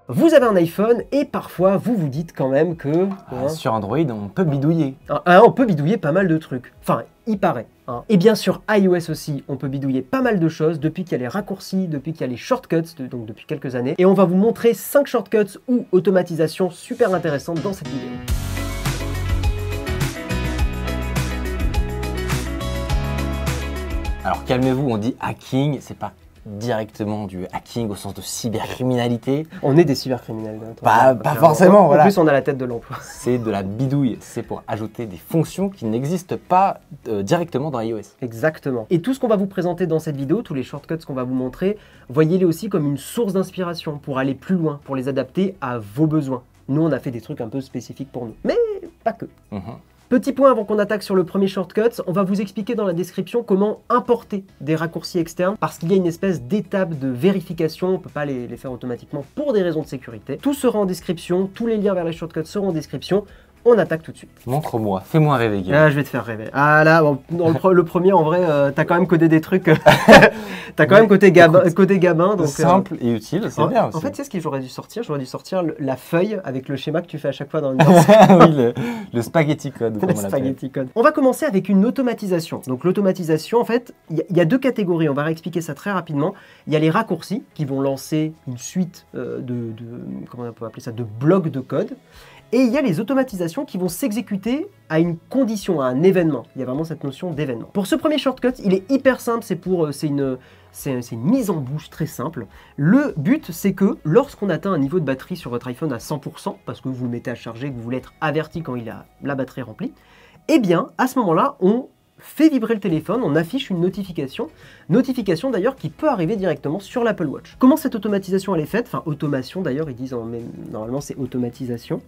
Vous avez un iPhone et parfois vous vous dites quand même que... Sur Android, on peut bidouiller. On peut bidouiller pas mal de trucs. Enfin, il paraît. Et bien sûr, iOS aussi, on peut bidouiller pas mal de choses depuis qu'il y a les raccourcis, depuis qu'il y a les shortcuts, donc depuis quelques années. Et on va vous montrer 5 shortcuts ou automatisations super intéressantes dans cette vidéo. Alors calmez-vous, on dit hacking, c'est pas directement du hacking au sens de cybercriminalité. On est des cybercriminels. Pas forcément, voilà. En plus, on a la tête de l'emploi. C'est de la bidouille, c'est pour ajouter des fonctions qui n'existent pas directement dans iOS. Exactement. Et tout ce qu'on va vous présenter dans cette vidéo, tous les shortcuts qu'on va vous montrer, voyez-les aussi comme une source d'inspiration pour aller plus loin, pour les adapter à vos besoins. Nous, on a fait des trucs un peu spécifiques pour nous, mais pas que. Petit point avant qu'on attaque sur le premier shortcut, on va vous expliquer dans la description comment importer des raccourcis externes parce qu'il y a une espèce d'étape de vérification, on ne peut pas les faire automatiquement pour des raisons de sécurité. Tout sera en description, tous les liens vers les shortcuts seront en description. On attaque tout de suite. Montre-moi, fais-moi rêver, Guillaume. Ah, je vais te faire rêver. Ah là, bon, dans le premier, en vrai, t'as quand même codé des trucs. T'as quand même codé gamin. Donc, simple et utile, c'est bien aussi. En fait, tu sais ce que j'aurais dû sortir? J'aurais dû sortir la feuille avec le schéma que tu fais à chaque fois dans une Oui, le spaghetti code. Le spaghetti code. On va commencer avec une automatisation. Donc l'automatisation, en fait, il y a deux catégories. On va réexpliquer ça très rapidement. Il y a les raccourcis qui vont lancer une suite comment on peut appeler ça, de blocs de code. Et il y a les automatisations qui vont s'exécuter à une condition, à un événement. Il y a vraiment cette notion d'événement. Pour ce premier shortcut, il est hyper simple, c'est une mise en bouche très simple. Le but, c'est que lorsqu'on atteint un niveau de batterie sur votre iPhone à 100%, parce que vous le mettez à charger, que vous voulez être averti quand il a la batterie remplie, eh bien, à ce moment-là, on fait vibrer le téléphone, on affiche une notification d'ailleurs qui peut arriver directement sur l'Apple Watch. Comment cette automatisation elle est faite? Enfin, automation d'ailleurs, ils disent, normalement c'est automatisation.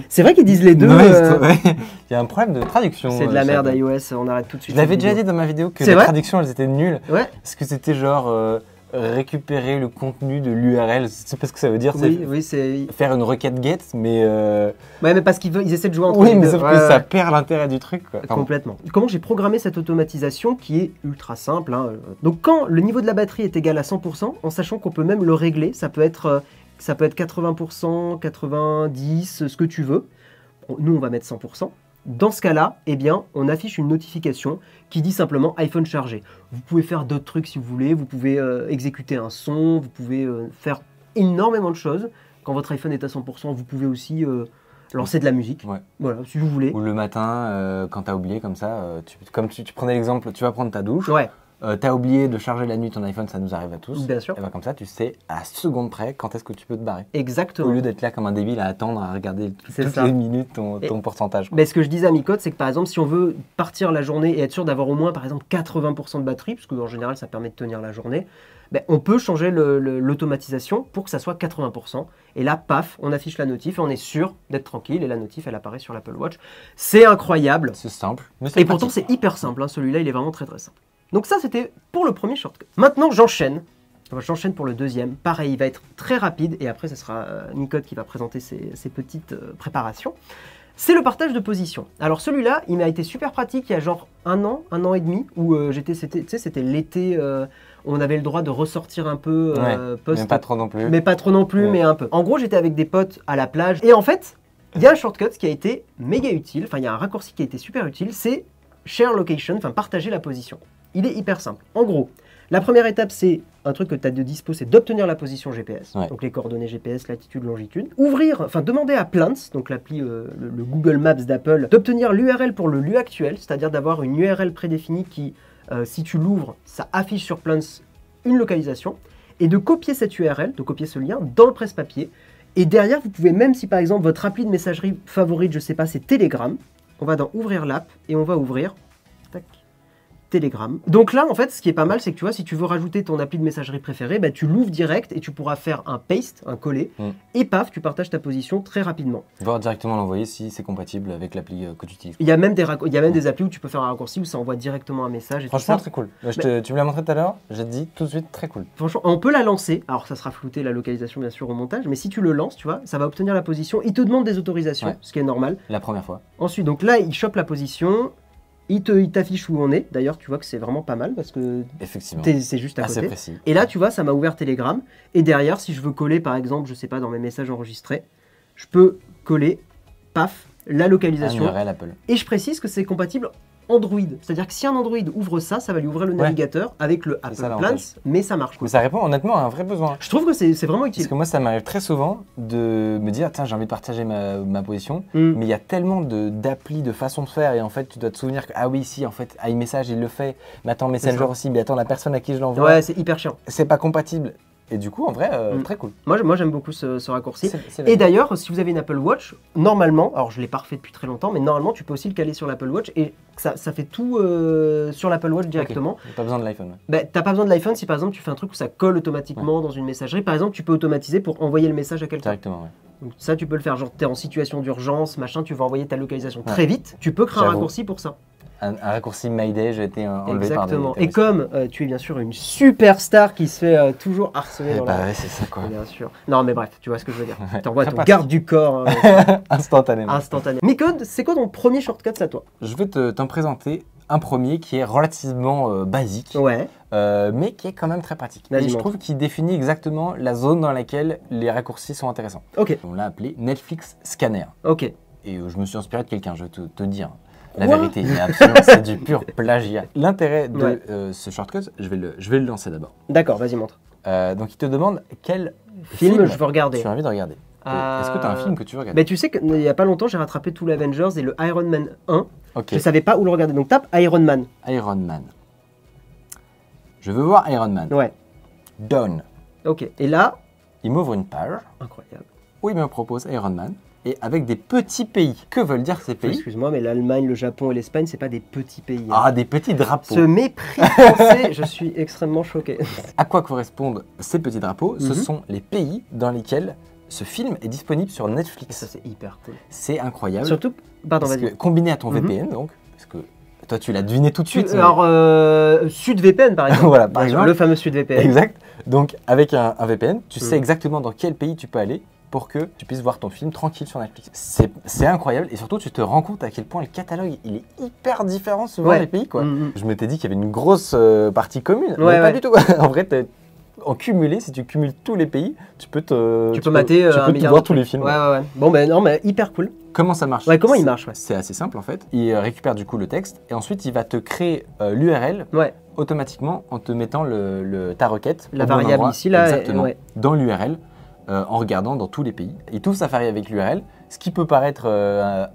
C'est vrai qu'ils disent les deux. Il y a un problème de traduction. C'est de la merde iOS, on arrête tout de suite. Je l'avais déjà dit dans ma vidéo que les traductions elles étaient nulles. Ouais. Parce que c'était genre récupérer le contenu de l'URL. C'est pas ce que ça veut dire. Oui, c'est faire une requête get, mais. Ouais, mais parce qu'ils essaient de jouer entre les deux. Oui, mais sauf que ça perd l'intérêt du truc. Quoi. Complètement. Comment j'ai programmé cette automatisation qui est ultra simple. Donc quand le niveau de la batterie est égal à 100%, en sachant qu'on peut même le régler, ça peut être 80%, 90%, ce que tu veux. Bon, nous, on va mettre 100%. Dans ce cas-là, eh bien, on affiche une notification qui dit simplement iPhone chargé. Vous pouvez faire d'autres trucs si vous voulez. Vous pouvez exécuter un son. Vous pouvez faire énormément de choses. Quand votre iPhone est à 100%, vous pouvez aussi lancer de la musique. Ouais. Voilà, si vous voulez. Ou le matin, quand tu as oublié comme ça, comme tu prenais l'exemple, tu vas prendre ta douche. Ouais. T'as oublié de charger la nuit ton iPhone, ça nous arrive à tous. Bien sûr. Et bien comme ça, tu sais à la seconde près quand est-ce que tu peux te barrer. Exactement. Au lieu d'être là comme un débile à attendre, à regarder toutes les minutes ton pourcentage. Mais ce que je disais à Micode, c'est que par exemple, si on veut partir la journée et être sûr d'avoir au moins par exemple 80% de batterie, parce qu'en général ça permet de tenir la journée, ben, on peut changer l'automatisation pour que ça soit 80%. Et là, paf, on affiche la notif et on est sûr d'être tranquille et la notif elle apparaît sur l'Apple Watch. C'est incroyable. C'est simple. Et pourtant c'est hyper simple, hein. Celui-là il est vraiment très très simple. Donc ça, c'était pour le premier shortcut. Maintenant, j'enchaîne pour le deuxième. Pareil, il va être très rapide et après, ce sera Micode qui va présenter ses petites préparations. C'est le partage de position. Alors celui-là, il m'a été super pratique il y a genre un an et demi, où c'était l'été, on avait le droit de ressortir un peu post. Mais pas trop non plus. Mais pas trop non plus, mais un peu. En gros, j'étais avec des potes à la plage et en fait, il y a un shortcut qui a été méga utile, enfin il y a un raccourci qui a été super utile, c'est Share Location, enfin partager la position. Il est hyper simple. En gros, la première étape, c'est un truc que tu as de dispo, c'est d'obtenir la position GPS, donc les coordonnées GPS, latitude, longitude. Demander à Plants, donc l'appli, le Google Maps d'Apple, d'obtenir l'URL pour le lieu actuel, c'est-à-dire d'avoir une URL prédéfinie qui, si tu l'ouvres, ça affiche sur Plants une localisation, et de copier cette URL, de copier ce lien dans le presse-papier. Et derrière, vous pouvez, même si par exemple votre appli de messagerie favorite, je sais pas, c'est Telegram, on va dans Ouvrir l'app et on va ouvrir Telegram. Donc là, en fait, ce qui est pas mal, c'est que tu vois, si tu veux rajouter ton appli de messagerie préférée, bah, tu l'ouvres direct et tu pourras faire un paste, un coller, et paf, tu partages ta position très rapidement. Voir directement l'envoyer si c'est compatible avec l'appli que tu utilises. Il y a même des applis où tu peux faire un raccourci où ça envoie directement un message. Et franchement, très cool. Tu me l'as montré tout à l'heure, j'ai dit tout de suite très cool. Franchement, on peut la lancer. Alors, ça sera flouté la localisation, bien sûr, au montage, mais si tu le lances, tu vois, ça va obtenir la position. Il te demande des autorisations, ce qui est normal. La première fois. Ensuite, donc là, il chope la position. il t'affiche où on est. D'ailleurs, tu vois que c'est vraiment pas mal parce que c'est juste à côté. Précis. Et là, tu vois, ça m'a ouvert Telegram. Et derrière, si je veux coller, par exemple, je sais pas, dans mes messages enregistrés, je peux coller, paf, la localisation. URL Apple. Et je précise que c'est compatible Android. C'est-à-dire que si un Android ouvre ça, ça va lui ouvrir le navigateur avec le Apple Plans, mais ça marche. Mais ça répond honnêtement à un vrai besoin. Je trouve que c'est vraiment utile. Parce que moi, ça m'arrive très souvent de me dire, tiens, j'ai envie de partager ma position, mais il y a tellement d'applis, de façons de faire, et en fait, tu dois te souvenir que, ah oui, si, en fait, iMessage, il le fait, mais attends, Messenger aussi, mais attends, la personne à qui je l'envoie. Ouais, c'est hyper chiant. C'est pas compatible. Et du coup, en vrai, très cool. Moi j'aime beaucoup ce raccourci. Et d'ailleurs, si vous avez une Apple Watch, normalement, alors je ne l'ai pas refait depuis très longtemps, mais normalement, tu peux aussi le caler sur l'Apple Watch et ça fait tout sur l'Apple Watch directement. Okay. T'as pas besoin de l'iPhone. Ouais. Bah, t'as pas besoin de l'iPhone si par exemple tu fais un truc où ça colle automatiquement dans une messagerie. Par exemple, tu peux automatiser pour envoyer le message à quelqu'un. Directement, ouais. Donc ça, tu peux le faire. Genre, t'es en situation d'urgence, machin, tu veux envoyer ta localisation très vite. Tu peux créer un raccourci pour ça. Un raccourci Mayday, j'ai été enlevé Exactement. Par des... Et comme tu es bien sûr une superstar qui se fait toujours harceler dans ouais, c'est ça quoi. Bien sûr. Non mais bref, tu vois ce que je veux dire. T'envoies ton garde du corps. Instantanément. Micode, c'est quoi ton premier shortcut à toi? Je vais t'en présenter un premier qui est relativement basique, mais qui est quand même très pratique. Et je trouve qu'il définit exactement la zone dans laquelle les raccourcis sont intéressants. Ok. On l'a appelé Netflix Scanner. Ok. Et je me suis inspiré de quelqu'un, je vais te dire. La vérité, mais absolument, c'est du pur plagiat. L'intérêt de ce shortcut, je vais le lancer d'abord. D'accord, vas-y, montre. Donc, il te demande quel film je veux regarder. Tu as envie de regarder. Est-ce que tu as un film que tu veux regarder? Mais tu sais qu'il n'y a pas longtemps, j'ai rattrapé tout l'Avengers et le Iron Man 1. Okay. Je ne savais pas où le regarder. Donc, tape Iron Man. Iron Man. Je veux voir Iron Man. Ouais. Done. Ok. Et là, il m'ouvre une page. Incroyable. Où il me propose Iron Man. Et avec des petits pays. Que veulent dire ces pays? Excuse-moi, mais l'Allemagne, le Japon et l'Espagne, c'est pas des petits pays. Hein. Ah, des petits drapeaux. Ce mépris français, je suis extrêmement choqué. À quoi correspondent ces petits drapeaux? Ce sont les pays dans lesquels ce film est disponible sur Netflix. Et ça, c'est hyper cool. C'est incroyable. Surtout, pardon, vas-y. Combiné à ton VPN, donc, parce que toi, tu l'as deviné tout de suite. Alors, SudVPN, par exemple. Voilà, par exemple. Le fameux SudVPN. Exact. Donc, avec un VPN, tu sais exactement dans quel pays tu peux aller pour que tu puisses voir ton film tranquille sur Netflix. C'est incroyable et surtout tu te rends compte à quel point le catalogue il est hyper différent selon les pays quoi. Je m'étais dit qu'il y avait une grosse partie commune, mais pas du tout. En vrai, en cumulé, si tu cumules tous les pays, tu peux mater voir tous les films. Ouais. Bon ben non mais hyper cool. Comment ça marche? Ouais, comment il marche? C'est assez simple en fait. Il récupère du coup le texte et ensuite il va te créer l'URL automatiquement en te mettant ta requête. La variable ici là. Exactement. Dans l'URL. En regardant dans tous les pays. Il t'ouvre Safari avec l'URL, ce qui peut paraître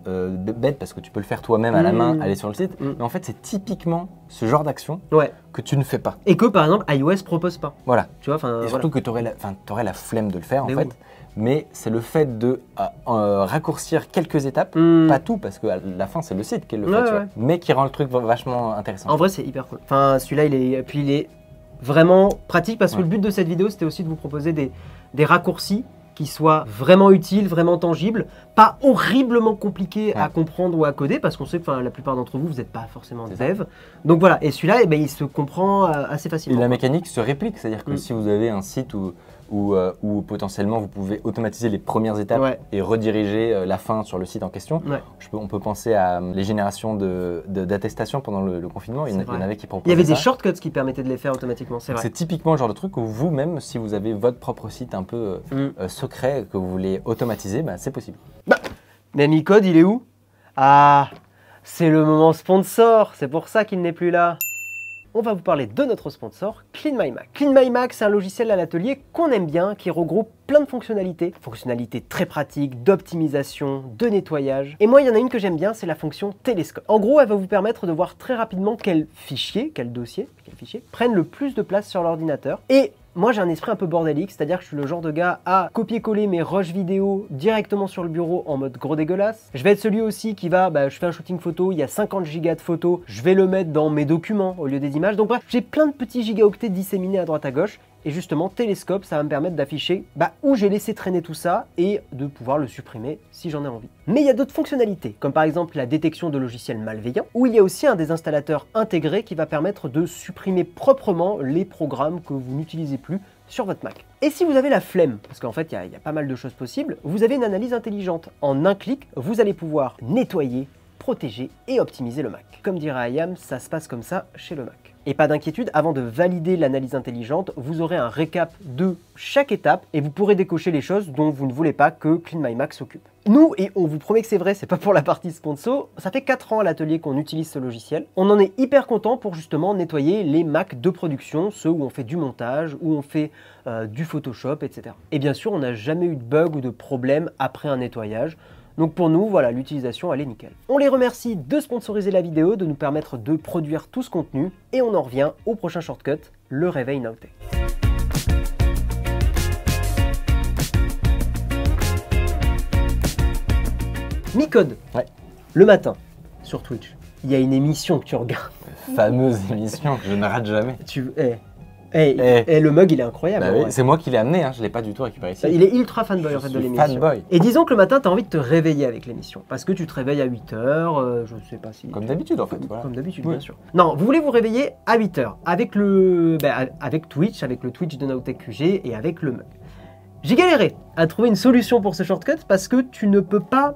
bête parce que tu peux le faire toi-même à la main, aller sur le site, mais en fait c'est typiquement ce genre d'action que tu ne fais pas. Et que par exemple iOS propose pas. Voilà. Tu vois, et surtout que tu aurais la flemme de le faire en fait. Mais c'est le fait de raccourcir quelques étapes, pas tout parce qu'à la fin c'est le site qui le fait, tu vois, mais qui rend le truc vachement intéressant. En vrai c'est hyper cool. Enfin celui-là il est vraiment pratique parce que le but de cette vidéo c'était aussi de vous proposer des raccourcis qui soient vraiment utiles, vraiment tangibles, pas horriblement compliqués à comprendre ou à coder parce qu'on sait que la plupart d'entre vous, vous n'êtes pas forcément dev. Donc voilà, et celui-là, il se comprend assez facilement. Et la mécanique se réplique, c'est-à-dire que si vous avez un site où potentiellement vous pouvez automatiser les premières étapes et rediriger la fin sur le site en question. On peut penser à les générations d'attestations pendant le confinement. Il y en avait qui proposaient. Il y avait des shortcuts qui permettaient de les faire automatiquement, c'est vrai. C'est typiquement le genre de truc où vous-même, si vous avez votre propre site un peu secret que vous voulez automatiser, c'est possible. Mais Micode, il est où? Ah, c'est le moment sponsor, c'est pour ça qu'il n'est plus là. On va vous parler de notre sponsor, CleanMyMac. CleanMyMac, c'est un logiciel à l'atelier qu'on aime bien, qui regroupe plein de fonctionnalités. Fonctionnalités très pratiques, d'optimisation, de nettoyage. Et moi, il y en a une que j'aime bien, c'est la fonction télescope. En gros, elle va vous permettre de voir très rapidement quels fichiers prennent le plus de place sur l'ordinateur. Et moi, j'ai un esprit un peu bordélique, c'est-à-dire que je suis le genre de gars à copier-coller mes rushs vidéo directement sur le bureau en mode gros dégueulasse. Je vais être celui aussi qui va, je fais un shooting photo, il y a 50 gigas de photos, je vais le mettre dans mes documents au lieu des images. Donc bref, j'ai plein de petits gigaoctets disséminés à droite à gauche. Et justement, Télescope, ça va me permettre d'afficher où j'ai laissé traîner tout ça et de pouvoir le supprimer si j'en ai envie. Mais il y a d'autres fonctionnalités, comme par exemple la détection de logiciels malveillants, où il y a aussi un désinstallateur intégré qui va permettre de supprimer proprement les programmes que vous n'utilisez plus sur votre Mac. Et si vous avez la flemme, parce qu'en fait il y a pas mal de choses possibles, vous avez une analyse intelligente. En un clic, vous allez pouvoir nettoyer, protéger et optimiser le Mac. Comme dirait Ayam, ça se passe comme ça chez le Mac. Et pas d'inquiétude, avant de valider l'analyse intelligente, vous aurez un récap de chaque étape et vous pourrez décocher les choses dont vous ne voulez pas que Clean My Mac s'occupe. Nous, et on vous promet que c'est vrai, c'est pas pour la partie sponsor, ça fait 4 ans à l'atelier qu'on utilise ce logiciel. On en est hyper content pour justement nettoyer les Macs de production, ceux où on fait du montage, où on fait du Photoshop, etc. Et bien sûr, on n'a jamais eu de bug ou de problème après un nettoyage. Donc pour nous, voilà, l'utilisation, elle est nickel. On les remercie de sponsoriser la vidéo, de nous permettre de produire tout ce contenu, et on en revient au prochain shortcut, le réveil Nowtech. Mi-code, Ouais. le matin, sur Twitch, il y a une émission que tu regardes. Fameuse émission que je ne rate jamais. Le mug, il est incroyable. Bah oui, ouais. c'est moi qui l'ai amené, hein, je ne l'ai pas du tout récupéré ici. Il est ultra fanboy Je en fait de suis l'émission. fanboy. Et disons que le matin, tu as envie de te réveiller avec l'émission. Parce que tu te réveilles à 8h, je sais pas si... Comme d'habitude en fait. Voilà. Comme d'habitude, Oui. bien sûr. Non, vous voulez vous réveiller à 8h avec avec Twitch, avec le Twitch de Nowtech QG et avec le mug. J'ai galéré à trouver une solution pour ce shortcut parce que tu ne peux pas,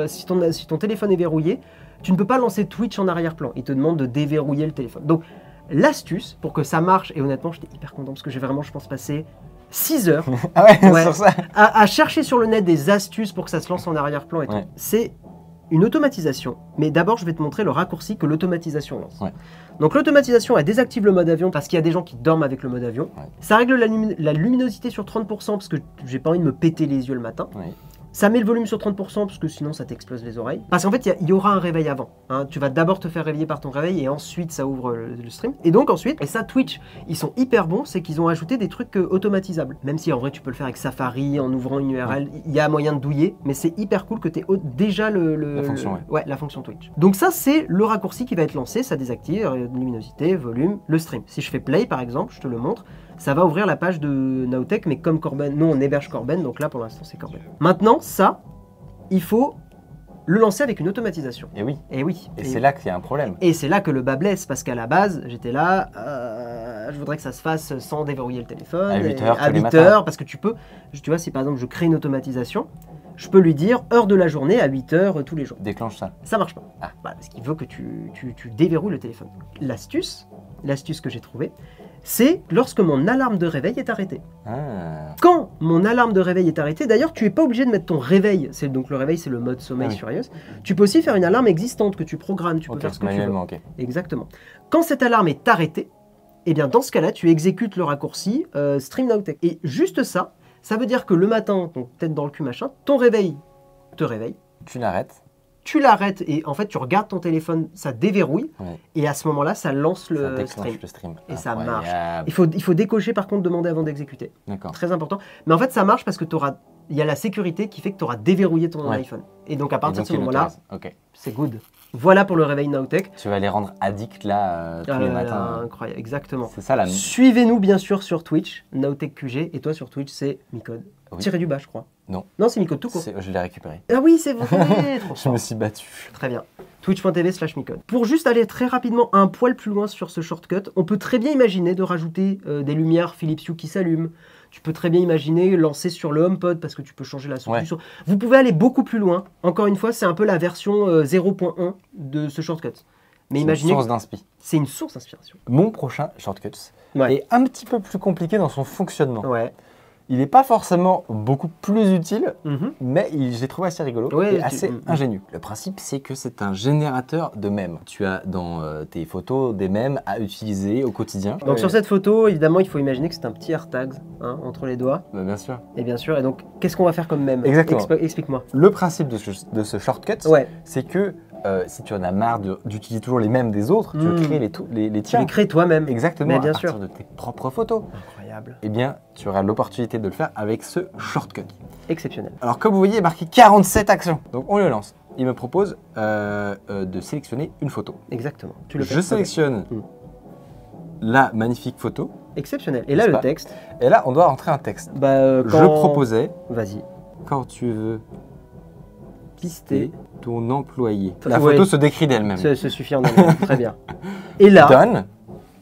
si ton téléphone est verrouillé, tu ne peux pas lancer Twitch en arrière-plan. Il te demande de déverrouiller le téléphone. Donc, l'astuce pour que ça marche, et honnêtement, j'étais hyper content parce que j'ai vraiment, je pense, passé 6 heures Ah ouais, Ouais. sur ça. à chercher sur le net des astuces pour que ça se lance en arrière-plan et tout. Ouais. C'est une automatisation, mais d'abord je vais te montrer le raccourci que l'automatisation lance. Ouais. Donc l'automatisation, elle désactive le mode avion parce qu'il y a des gens qui dorment avec le mode avion. Ouais. Ça règle la luminosité sur 30% parce que j'ai pas envie de me péter les yeux le matin. Oui. Ça met le volume sur 30% parce que sinon ça t'explose les oreilles. Parce qu'en fait, il y aura un réveil avant. Hein. Tu vas d'abord te faire réveiller par ton réveil et ensuite ça ouvre le stream. Et donc ensuite, et ça Twitch, ils sont hyper bons, c'est qu'ils ont ajouté des trucs automatisables. Même si en vrai tu peux le faire avec Safari, en ouvrant une URL, il y a moyen de douiller, mais c'est hyper cool que tu aies déjà La fonction, la fonction Twitch. Donc ça c'est le raccourci qui va être lancé, ça désactive, luminosité, volume, le stream. Si je fais play par exemple, je te le montre, ça va ouvrir la page de Nowtech, mais comme Corben, nous on héberge Corben, donc là pour l'instant c'est Corben. Maintenant ça, il faut le lancer avec une automatisation. Et oui. Et oui. Et c'est là qu'il y a un problème. Et c'est là que le bas blesse, parce qu'à la base, j'étais là, je voudrais que ça se fasse sans déverrouiller le téléphone. À 8 heures à tous les 8 matins. heures, parce que tu peux, tu vois, si par exemple je crée une automatisation, je peux lui dire heure de la journée à 8 heures tous les jours. Déclenche ça. Ça marche pas. Ah. Voilà, parce qu'il veut que tu déverrouilles le téléphone. L'astuce que j'ai trouvée, c'est lorsque mon alarme de réveil est arrêtée. Ah. Quand mon alarme de réveil est arrêtée, d'ailleurs, tu n'es pas obligé de mettre ton réveil. Donc le réveil, c'est le mode sommeil Ah oui. sur iOS. Tu peux aussi faire une alarme existante que tu programmes. Tu peux Ok, faire ce que tu veux. manuellement, ok. Exactement. Quand cette alarme est arrêtée, eh bien dans ce cas-là, tu exécutes le raccourci Stream Nowtech. Et juste ça, ça veut dire que le matin, donc tête dans le cul machin, ton réveil te réveille. Tu l'arrêtes. Tu l'arrêtes et en fait tu regardes ton téléphone, ça déverrouille Ouais. et à ce moment-là ça lance Ça le déclenche stream. le stream. Et ça Incroyable. Il faut décocher par contre demander avant d'exécuter. D'accord. Très important. Mais en fait ça marche parce que il y a la sécurité qui fait que tu auras déverrouillé ton Ouais. iPhone. Et donc à Et partir donc, de ce il moment-là, l'autorise. Ok. c'est good. Voilà pour le réveil Nowtech. Tu vas les rendre addicts là tous les matins. Incroyable, exactement. C'est ça la. Suivez-nous bien sûr sur Twitch, Nowtech QG, et toi sur Twitch c'est Micode. Oui. Tiré du bas je crois. Non. Non c'est Micode tout court. Je l'ai récupéré. Ah oui c'est vrai. Trop Je fort. me suis battu. Très bien. Twitch.tv/Micode. Pour juste aller très rapidement un poil plus loin sur ce shortcut, on peut très bien imaginer de rajouter des lumières Philips Hue qui s'allument. Tu peux très bien imaginer lancer sur le HomePod parce que tu peux changer la source du son. Vous pouvez aller beaucoup plus loin. Encore une fois, c'est un peu la version 0.1 de ce shortcut. Mais imaginez, Une source d'inspi. c'est une source d'inspiration. Mon prochain shortcuts Ouais. est un petit peu plus compliqué dans son fonctionnement. Ouais. Il n'est pas forcément beaucoup plus utile, Mhm. mais je l'ai trouvé assez rigolo Ouais, et assez mhm. ingénieux. Le principe, c'est que c'est un générateur de mèmes. Tu as dans tes photos des mèmes à utiliser au quotidien. Donc sur cette photo, évidemment, il faut imaginer que c'est un petit AirTags entre les doigts. Bah, bien sûr. Et bien sûr, et donc, qu'est-ce qu'on va faire comme mème? Exactement. Explique-moi. Le principe de ce shortcut, Ouais. c'est que si tu en as marre d'utiliser toujours les mêmes des autres, tu veux créer les Tu tiens. les crées toi-même. Exactement, Mais bien à partir sûr. de tes propres photos. Incroyable. Eh bien, tu auras l'opportunité de le faire avec ce shortcut. Exceptionnel. Alors, comme vous voyez, il est marqué 47 actions. Donc, on le lance. Il me propose de sélectionner une photo. Exactement. Tu le fais. Je sélectionne Mm. la magnifique photo. Exceptionnel. Et là, N'est-ce le pas texte. Et là, on doit rentrer un texte. Bah, Je proposais, Vas-y. quand tu veux Pister. pister ton employé. La Ouais. photo se décrit d'elle-même. Ça suffit en anglais. Très bien. Et là, Donne.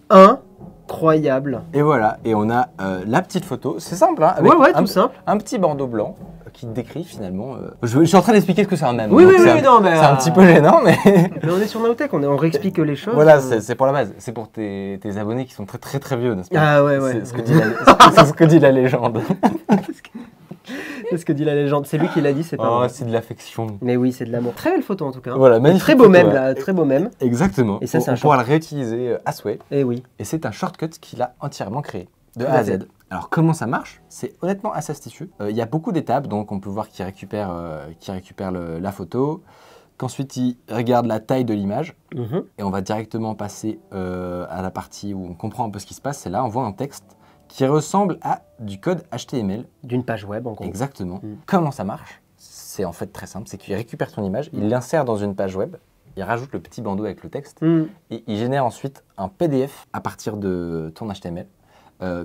incroyable. Et voilà. Et on a la petite photo. C'est simple, hein, avec Ouais, un, tout simple. un petit bandeau blanc qui décrit finalement. Je suis en train d'expliquer ce que c'est un mème. Oui, donc oui, non, mais. C'est un petit peu gênant, mais. Mais on est sur Nowtech, on réexplique les choses. Voilà, c'est pour la base. C'est pour tes abonnés qui sont très très très vieux, n'est-ce pas? Ah ouais, ouais. C'est ce que dit la légende. C'est ce que dit la légende. C'est lui qui l'a dit, c'est pas Oh, moi. c'est de l'affection. Mais oui, c'est de l'amour. Très belle photo en tout cas. Voilà, magnifique. Très beau photo, mème ouais. là, très beau mème. Exactement. Et ça, c'est un on pourra le réutiliser à souhait. Et oui. Et c'est un shortcut qu'il a entièrement créé, de Tout A à à fait. Z. Alors comment ça marche? C'est honnêtement assez astucieux. Il y a beaucoup d'étapes, donc on peut voir qu'il récupère, la photo, qu'ensuite il regarde la taille de l'image, et on va directement passer à la partie où on comprend un peu ce qui se passe. C'est là, on voit un texte qui ressemble à du code HTML. D'une page web en gros. Exactement. Comment ça marche? C'est en fait très simple, c'est qu'il récupère ton image, il l'insère dans une page web, il rajoute le petit bandeau avec le texte, et il génère ensuite un PDF à partir de ton HTML,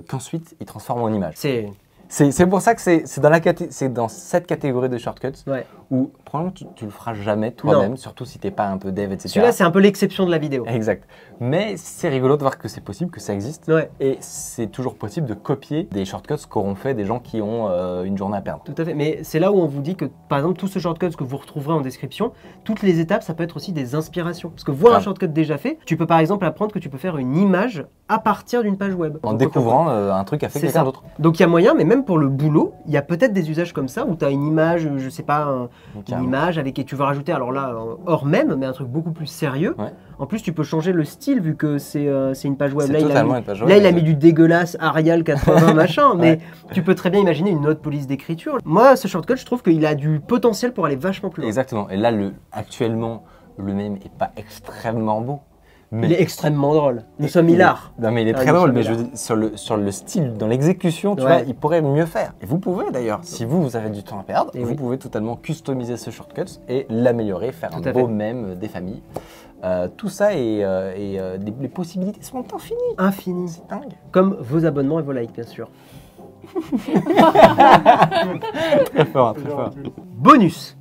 qu'ensuite il transforme en image. C'est pour ça que c'est dans cette catégorie de shortcuts où probablement tu le feras jamais toi-même, surtout si t'es pas un peu dev, etc. Celui-là, c'est un peu l'exception de la vidéo. Exact. Mais c'est rigolo de voir que c'est possible, que ça existe. Ouais. Et c'est toujours possible de copier des shortcuts qu'auront fait des gens qui ont une journée à perdre. Tout à fait. Mais c'est là où on vous dit que, par exemple, tout ce shortcut que vous retrouverez en description, toutes les étapes, ça peut être aussi des inspirations. Parce que voir un shortcut déjà fait, tu peux par exemple apprendre que tu peux faire une image à partir d'une page web. En découvrant un truc à fait quelqu'un d'autre. Donc il y a moyen, mais même pour le boulot, il y a peut-être des usages comme ça où tu as une image, je sais pas, une image avec et tu veux rajouter, alors là, hors même, mais un truc beaucoup plus sérieux. Ouais. En plus, tu peux changer le style vu que c'est une page web. C'est Là, totalement une page web. Là, il a mis du dégueulasse Arial 80 machin, mais tu peux très bien imaginer une autre police d'écriture. Moi, ce shortcut, je trouve qu'il a du potentiel pour aller vachement plus loin. Exactement. Et là, actuellement, le mème est pas extrêmement beau. Mais il est extrêmement drôle. Nous sommes hilars. Non, mais il est très drôle, mais je veux dire, sur le style, dans l'exécution, tu vois, il pourrait mieux faire. Et vous pouvez d'ailleurs, si vous avez du temps à perdre, vous pouvez totalement customiser ce shortcut et l'améliorer, faire un beau mème des familles. Tout ça et les possibilités sont infinies. Infinies. C'est dingue. Comme vos abonnements et vos likes, bien sûr. Très fort, très fort. Bonus.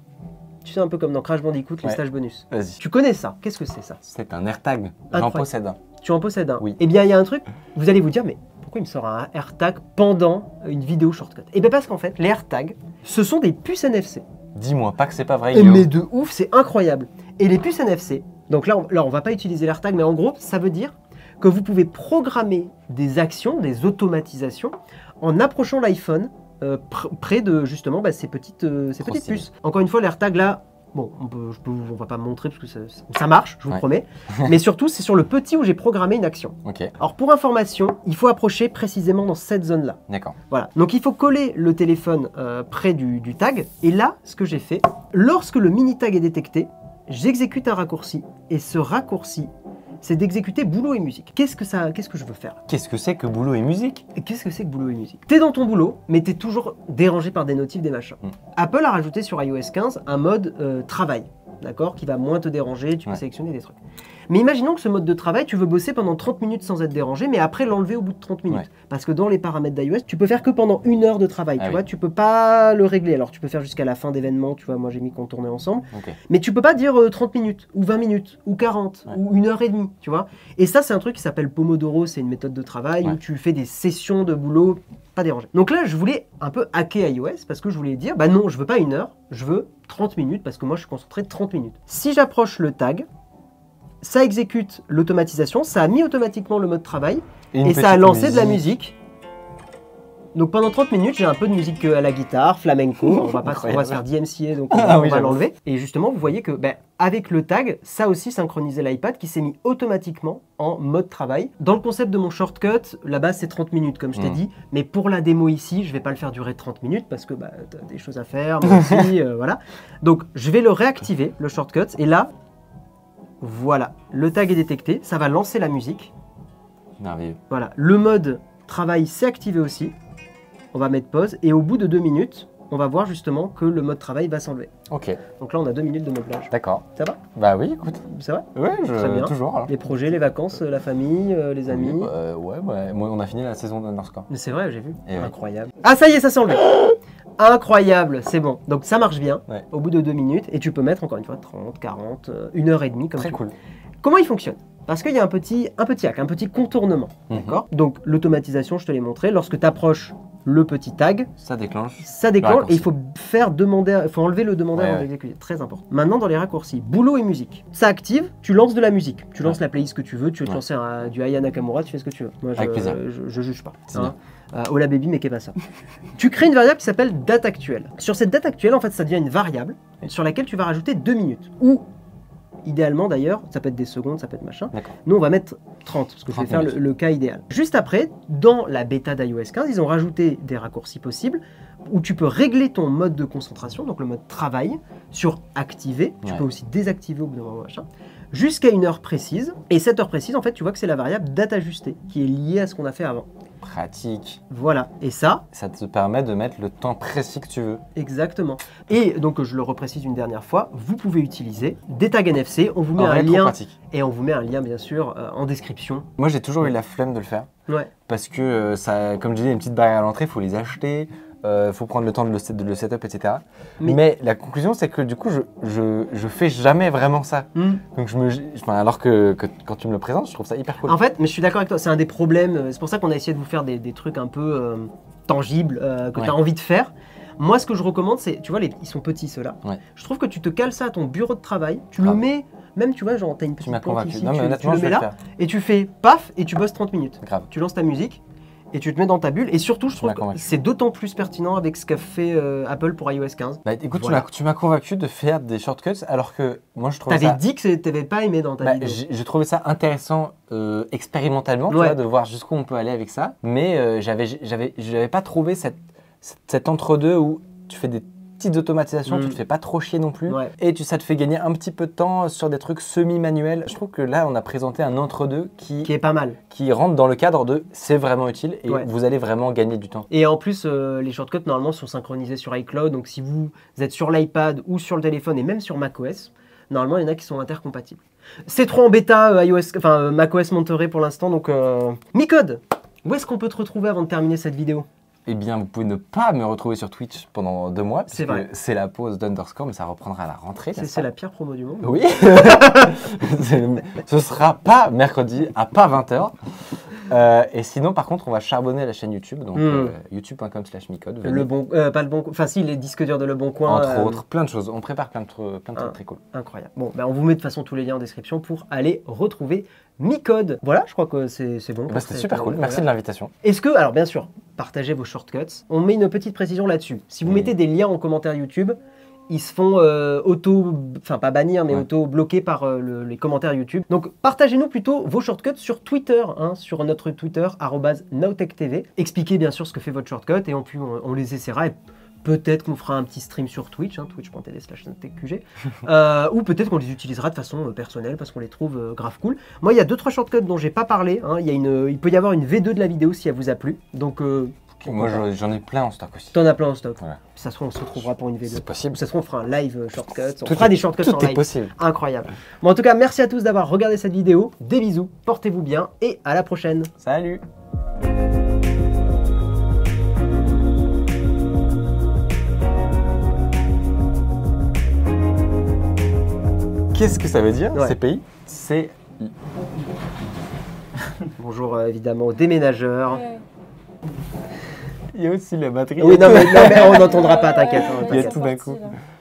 Tu sais, un peu comme dans Crash Bandicoot, les stages bonus. Vas-y. Tu connais ça? Qu'est-ce que c'est ça? C'est un AirTag. J'en possède un. Tu en possèdes un? Oui. Eh bien, il y a un truc, vous allez vous dire, mais pourquoi il me sort un AirTag pendant une vidéo shortcut? Eh bien, parce qu'en fait, les AirTags, ce sont des puces NFC. Dis-moi pas que c'est pas vrai, Guillaume. Mais de ouf, c'est incroyable. Et les puces NFC, donc là, on va pas utiliser l'AirTag, mais en gros, ça veut dire que vous pouvez programmer des actions, des automatisations, en approchant l'iPhone près de justement ces petites puces. Encore une fois, l'AirTag là, bon, on va pas montrer parce que ça marche, je vous promets. Mais surtout, c'est sur le petit où j'ai programmé une action. Alors pour information, il faut approcher précisément dans cette zone-là. D'accord. Voilà. Donc il faut coller le téléphone près du tag. Et là, ce que j'ai fait, lorsque le mini tag est détecté, j'exécute un raccourci. Et ce raccourci, c'est d'exécuter boulot et musique. Qu'est-ce que je veux faire? Qu'est-ce que c'est que boulot et musique? Qu'est-ce que c'est que boulot et musique? T'es dans ton boulot, mais t'es toujours dérangé par des notifs, des machins. Apple a rajouté sur iOS 15 un mode travail, d'accord, qui va moins te déranger, tu peux sélectionner des trucs. Mais imaginons que ce mode de travail, tu veux bosser pendant 30 minutes sans être dérangé, mais après l'enlever au bout de 30 minutes. Parce que dans les paramètres d'iOS, tu peux faire que pendant 1 heure de travail, tu vois, tu peux pas le régler. Alors tu peux faire jusqu'à la fin d'événement, tu vois, moi j'ai mis qu'on tournait ensemble, mais tu peux pas dire 30 minutes, ou 20 minutes, ou 40, ou 1 heure et demie, tu vois. Et ça, c'est un truc qui s'appelle Pomodoro, c'est une méthode de travail où tu fais des sessions de boulot, pas dérangé. Donc là, je voulais un peu hacker iOS parce que je voulais dire, bah non, je veux pas 1 heure, je veux 30 minutes parce que moi je suis concentré 30 minutes. Si j'approche le tag, ça exécute l'automatisation, ça a mis automatiquement le mode travail et ça a lancé de la musique. Donc pendant 30 minutes, j'ai un peu de musique à la guitare, flamenco, on va se faire DMCA, donc on va l'enlever. Et justement, vous voyez que avec le tag, ça aussi synchronisé l'iPad qui s'est mis automatiquement en mode travail. Dans le concept de mon shortcut, la base c'est 30 minutes comme je t'ai dit, mais pour la démo ici, je vais pas le faire durer 30 minutes parce que t'as des choses à faire, moi aussi, voilà. Donc je vais le réactiver, le shortcut, et là, voilà, le tag est détecté, ça va lancer la musique. Merveilleux. Voilà, le mode travail s'est activé aussi. On va mettre pause et au bout de 2 minutes, on va voir justement que le mode travail va s'enlever. Ok. Donc là, on a 2 minutes de meublage. D'accord. Ça va? Bah oui, écoute. Ça va? Ouais, très bien. Toujours. Alors. Les projets, les vacances, la famille, les amis. Oui, moi, on a fini la saison d'Underscore. Mais c'est vrai, j'ai vu. Et incroyable. Ah, ça y est, ça s'est enlevé. Incroyable, c'est bon. Donc ça marche bien au bout de 2 minutes et tu peux mettre encore une fois 30, 40, 1 heure et demie comme très cool. Comment il fonctionne? Parce qu'il y a un petit hack, un petit contournement. D'accord. Donc l'automatisation, je te l'ai montré. Lorsque tu approches le petit tag, Ça déclenche. ça déclenche raccourci. et il faut faut enlever le demander avant Ouais. d'exécuter. Très important. Maintenant, dans les raccourcis, boulot et musique. Ça active, tu lances de la musique. Tu lances la playlist que tu veux, tu veux te Ouais. lancer du Aya Nakamura, tu fais ce que tu veux. Moi, Avec plaisir. je juge pas. C'est Hola baby, mais qu'est pas ça. Tu crées une variable qui s'appelle date actuelle. Sur cette date actuelle, en fait, ça devient une variable sur laquelle tu vas rajouter 2 minutes. Ou, idéalement d'ailleurs, ça peut être des secondes, ça peut être machin. D'accord. Nous, on va mettre 30, parce que je vais 30 faire minutes. le cas idéal. Juste après, dans la bêta d'iOS 15, ils ont rajouté des raccourcis possibles où tu peux régler ton mode de concentration, donc le mode travail, sur activer. Tu Ouais. peux aussi désactiver au bout d'un moment, machin, jusqu'à une heure précise. Et cette heure précise, en fait, tu vois que c'est la variable date ajustée qui est liée à ce qu'on a fait avant. Pratique. Voilà. Et ça, Ça te permet de mettre le temps précis que tu veux. exactement. Et donc, je le reprécise une dernière fois, vous pouvez utiliser des tags NFC. On vous met En un vrai, trop lien, pratique. et on vous met un lien, bien sûr, en description. Moi, j'ai toujours eu la flemme de le faire. Ouais. Parce que, ça, comme je disais, il y a une petite barrière à l'entrée, il faut les acheter, il faut prendre le temps de le setup, etc. Mais- Mais la conclusion, c'est que du coup, je fais jamais vraiment ça. Hmm. Donc, alors que quand tu me le présentes, je trouve ça hyper cool. En fait, mais je suis d'accord avec toi, c'est un des problèmes. C'est pour ça qu'on a essayé de vous faire des trucs un peu tangibles que Ouais. tu as envie de faire. Moi, ce que je recommande, c'est, tu vois, ils sont petits ceux-là. Ouais. Je trouve que tu te cales ça à ton bureau de travail, tu Grave. le mets, même tu vois, genre, t'as une Tu petite m'as plante convaincu. ici, Non, mais tu honnêtement, le je vais mets le là, faire. et tu fais paf, et tu bosses 30 minutes. Grave. Tu lances ta musique, et tu te mets dans ta bulle. Et surtout, je Tu trouve m'as que convaincu. c'est d'autant plus pertinent avec ce qu'a fait Apple pour iOS 15. Bah, écoute, Voilà. tu m'as convaincu de faire des shortcuts, alors que moi, je trouvais T'avais ça... dit que t'avais pas aimé dans ta Bah, vidéo. j'ai trouvé ça intéressant expérimentalement, tu Ouais. vois, de voir jusqu'où on peut aller avec ça. Mais j'avais pas trouvé cet entre-deux où tu fais des petites automatisations, Mm. tu te fais pas trop chier non plus. Ouais. Et ça te fait gagner un petit peu de temps sur des trucs semi-manuels. Je trouve que là, on a présenté un entre-deux Qui est pas mal. qui rentre dans le cadre de c'est vraiment utile et Ouais. vous allez vraiment gagner du temps. Et en plus, les shortcuts, normalement, sont synchronisés sur iCloud. Donc, si vous êtes sur l'iPad ou sur le téléphone et même sur macOS, normalement, il y en a qui sont intercompatibles. C'est trop en bêta, macOS Monterey pour l'instant. Donc, Micode, où est-ce qu'on peut te retrouver avant de terminer cette vidéo? Eh bien, vous pouvez ne pas me retrouver sur Twitch pendant 2 mois, C'est puisque vrai. c'est la pause d'Underscore, mais ça reprendra à la rentrée. n'est-ce C'est pas la pire promo du monde. Oui. Ce sera pas mercredi à pas 20h. Et sinon, par contre, on va charbonner la chaîne YouTube, donc youtube.com/micode. Le bon, pas le bon, enfin si, les disques durs de Le Bon Coin. Entre autres, plein de choses. On prépare plein de trucs très cool. Incroyable. Bon, ben on vous met de toute façon tous les liens en description pour aller retrouver Micode. Voilà, je crois que c'est bon. Bah, pour C'était cette- super cool. Merci de l'invitation. Est-ce que, alors bien sûr, partagez vos shortcuts. On met une petite précision là-dessus. Si vous Oui. mettez des liens en commentaire YouTube, ils se font pas bannir, mais Ouais. auto-bloquer par les commentaires YouTube. Donc partagez-nous plutôt vos shortcuts sur Twitter, sur notre Twitter, @nowtechtv. Expliquez bien sûr ce que fait votre shortcut et on les essaiera. Et peut-être qu'on fera un petit stream sur Twitch, twitch.tv/nowtechqg, ou peut-être qu'on les utilisera de façon personnelle parce qu'on les trouve grave cool. Moi, il y a 2-3 shortcuts dont j'ai pas parlé. Il peut y avoir une V2 de la vidéo si elle vous a plu. Donc, Moi, j'en ai plein en stock aussi. t'en as plein en stock. Voilà. Ça se trouve, on se retrouvera pour une V2. C'est possible. Ça se trouve, on fera un live shortcuts. On Tout fera est- des shortcuts en Tout est live. possible. Incroyable. Bon, en tout cas, merci à tous d'avoir regardé cette vidéo. Des bisous, portez-vous bien et à la prochaine. Salut. Qu'est-ce que ça veut dire, Ouais. CPI? C'est Bonjour évidemment aux déménageurs. Il y a aussi la batterie. Oui, non mais on n'entendra pas, t'inquiète. Il y a tout d'un coup.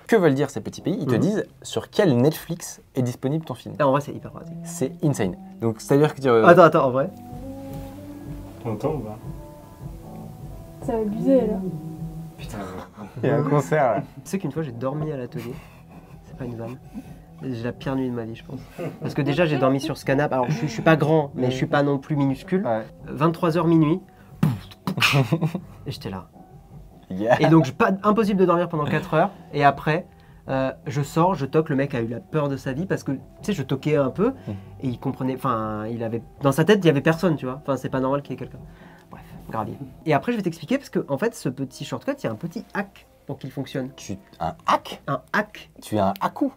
Que veulent dire ces petits pays? Ils te disent sur quel Netflix est disponible ton film. Ah, en vrai, c'est hyper pratique. C'est insane. Donc c'est-à-dire que Attends, en vrai. T'entends ou pas? Ça va abuser là. Putain, il y a un concert là. Tu sais qu'une fois, j'ai dormi à l'atelier. C'est pas une vanne. J'ai la pire nuit de ma vie, je pense. Parce que déjà, j'ai dormi sur ce canapé. Alors, je suis pas grand, mais je suis pas non plus minuscule. Ouais. 23h minuit. Et j'étais là. Yeah. Et donc, impossible de dormir pendant 4 heures. Et après, je sors, je toque. Le mec a eu la peur de sa vie parce que, tu sais, je toquais un peu et il comprenait. Enfin, il avait. Dans sa tête, il y avait personne, tu vois. Enfin, c'est pas normal qu'il y ait quelqu'un. Bref, gravier. Et après, je vais t'expliquer parce que, en fait, ce petit shortcut, il y a un petit hack pour qu'il fonctionne. Un hack? Un hack. Tu es un haku?